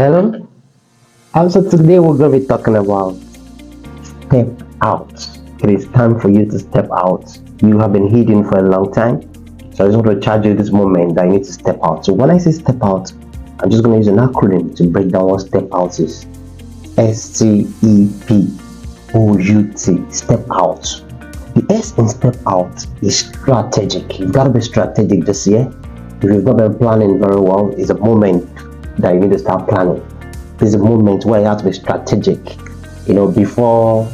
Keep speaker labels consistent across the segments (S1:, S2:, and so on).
S1: Hello. Also today we're going to be talking about step out. It is time for you to step out. You have been hidden for a long time. So I just want to charge you this moment that you need to step out. So when I say step out, I'm just going to use an acronym to break down what step out is. STEPOUT. Step out. The S in step out is strategic. You've got to be strategic this year. If you've not been planning very well, it's a moment that you need to start planning. This is a moment where you have to be strategic. Before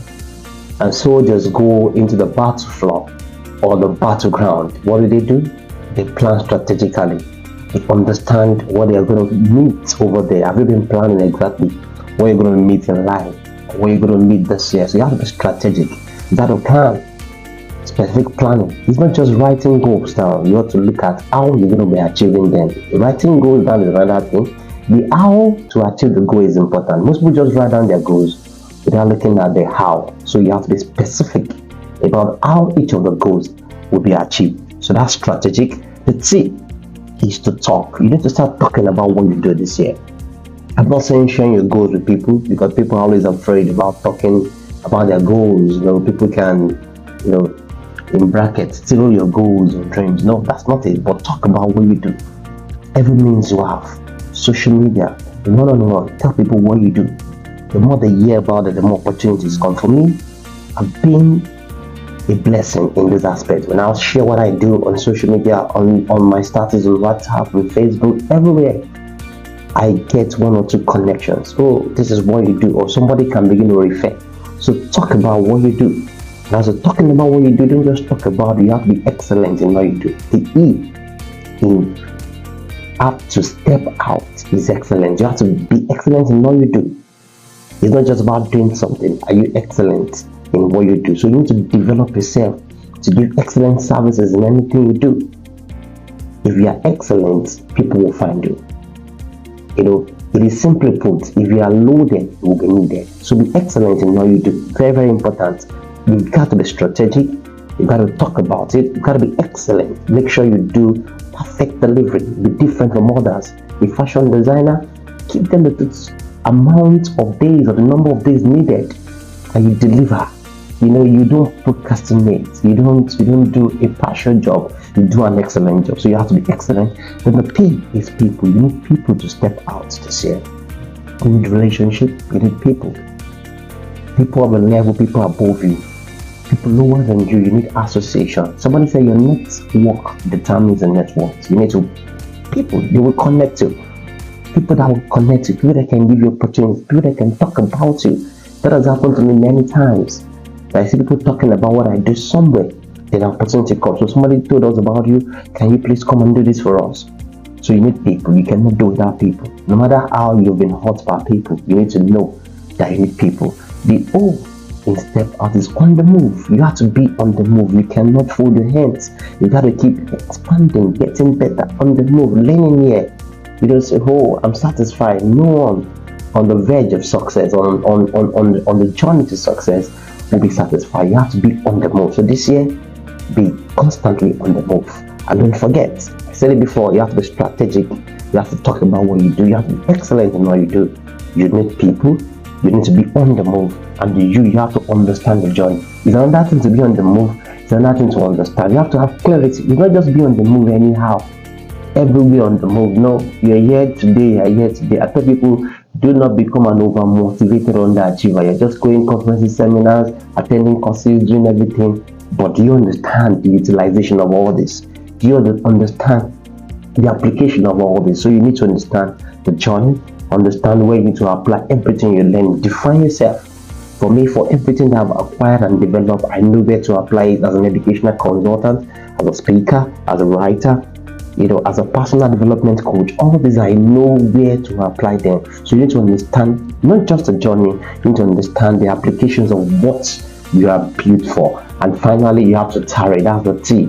S1: soldiers go into the battle floor or the battleground, what do? They plan strategically. They understand what they are going to meet over there. Have you been planning exactly what you're going to meet in life, what you're going to meet this year? So you have to be strategic. You got to plan. Specific planning. It's not just writing goals down. You have to look at how you're going to be achieving them. Writing goals down is another thing. The how to achieve the goal is important. Most people just write down their goals without looking at the how. So you have to be specific about how each of the goals will be achieved. So that's strategic. The T is to talk. You need to start talking about what you do this year. I'm not saying sharing your goals with people, because people are always afraid about talking about their goals. People can, in brackets, steal your goals or dreams. No, that's not it. But talk about what you do. Every means you have. Social media, one-on-one, tell people what you do. The more they hear about it, the more opportunities come. For me, I've been a blessing in this aspect. When I share what I do on social media, on my status on WhatsApp, on Facebook, everywhere, I get one or two connections. Oh, this is what you do, or somebody can begin to refer. So talk about what you do. Now, so talking about what you do, don't just talk about it. You have to be excellent in what you do. The E in have to step out is excellent. You have to be excellent in what you do. It's not just about doing something. Are you excellent in what you do? So you need to develop yourself to give excellent services in anything you do. If you are excellent, people will find you. It is simply put, if you are loaded, you will be needed. So be excellent in what you do. Very, very important. You've got to be strategic. You've got to talk about it. You've got to be excellent. Make sure you do perfect delivery. Be different from others. A fashion designer, give them the amount of days or the number of days needed, and you deliver. You don't procrastinate. You don't do a partial job. You do an excellent job. So you have to be excellent. Then the P is people. You need people to step out this year. You need relationship. You need people. People of a level. People above you. People lower than you. You need association. Somebody said your network determines the network. You need people you will connect to. People that will connect you. People that can give you opportunities. People that can talk about you. That has happened to me many times. I see people talking about what I do somewhere. Then an opportunity comes. So somebody told us about you. Can you please come and do this for us? So you need people. You cannot do without people. No matter how you've been hurt by people, you need to know that you need people. The O in step out is on the move. You have to be on the move. You cannot fold your hands. You got to keep expanding, getting better, on the move, learning here. You don't say, oh, I'm satisfied. No one on the verge of success, on the journey to success will be satisfied. You have to be on the move. So this year, be constantly on the move. And don't forget, I said it before, you have to be strategic. You have to talk about what you do. You have to be excellent in what you do. You need people. You need to be on the move. And you have to understand the journey. It's another thing to be on the move. It's another thing to understand. You have to have clarity. You not just be on the move anyhow. Everywhere on the move. No, you're here today. You're here today. I tell people, do not become an over-motivated underachiever. You're just going conferences, seminars, attending courses, doing everything. But do you understand the utilization of all this? Do you understand the application of all this? So you need to understand the journey, understand where you need to apply everything you learn, define yourself. For me, for everything that I've acquired and developed, I know where to apply it as an educational consultant, as a speaker, as a writer, as a personal development coach. All these, I know where to apply them. So you need to understand not just the journey, you need to understand the applications of what you are built for. And finally, you have to tarry. That's the T.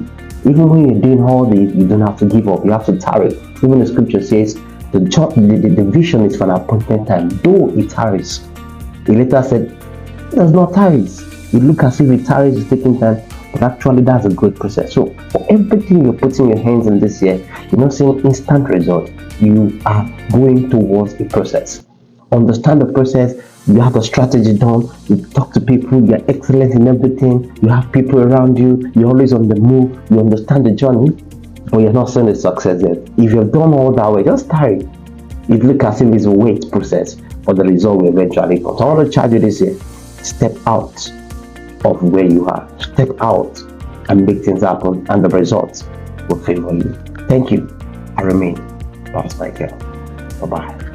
S1: Even when you're doing all this, you don't have to give up. You have to tarry. Even the scripture says the vision is for an appointed time, though it tarries. He later said, it does not tarries. You look as if it tarries is taking time, but actually that's a good process. So for everything you're putting your hands in this year, you're not seeing instant result. you are going towards a process. Understand the process. You have a strategy done. You talk to people. You're excellent in everything. You have people around you. You're always on the move. You understand the journey, but you're not seeing the success yet. If you've done all that way, just tarry. It looks as if it's a wait process, but the result will eventually come. So I want to charge you this year. Step out of where you are. Step out and make things happen, and the results will favor you. Thank you. I remain Boss Michael. Bye bye.